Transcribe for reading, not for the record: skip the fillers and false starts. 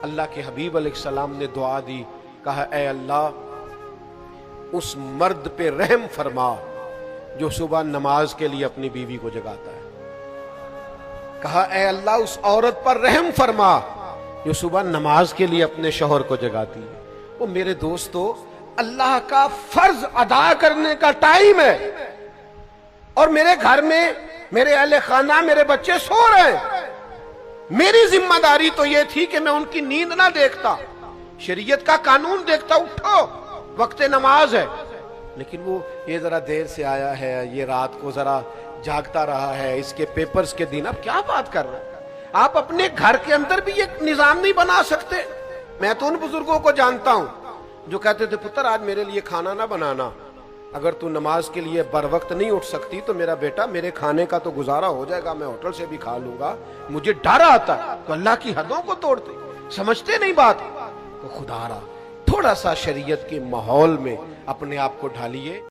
अल्लाह के हबीब अलैहिस्सलाम ने दुआ दी, कहा ऐ अल्लाह उस मर्द पे रहम फरमा जो सुबह नमाज के लिए अपनी बीवी को जगाता है। कहा ऐ अल्लाह उस औरत पर रहम फरमा जो सुबह नमाज के लिए अपने शौहर को जगाती है। वो मेरे दोस्तों, अल्लाह का फर्ज अदा करने का टाइम है और मेरे घर में मेरे अहले खाना, मेरे बच्चे सो रहे हैं। मेरी जिम्मेदारी तो यह थी कि मैं उनकी नींद ना देखता, शरीयत का कानून देखता, उठो वक्त नमाज है। लेकिन वो ये जरा देर से आया है, ये रात को जरा जागता रहा है, इसके पेपर्स के दिन। अब क्या बात कर रहे हैं आप? अपने घर के अंदर भी ये निजाम नहीं बना सकते? मैं तो उन बुजुर्गों को जानता हूं जो कहते थे, पुत्र आज मेरे लिए खाना ना बनाना, अगर तू नमाज के लिए बर वक्त नहीं उठ सकती तो मेरा बेटा, मेरे खाने का तो गुजारा हो जाएगा, मैं होटल से भी खा लूंगा, मुझे डर आता है। तो अल्लाह की हदों को तोड़ते, समझते नहीं बात। तो खुदारा थोड़ा सा शरीयत के माहौल में अपने आप को ढालिए।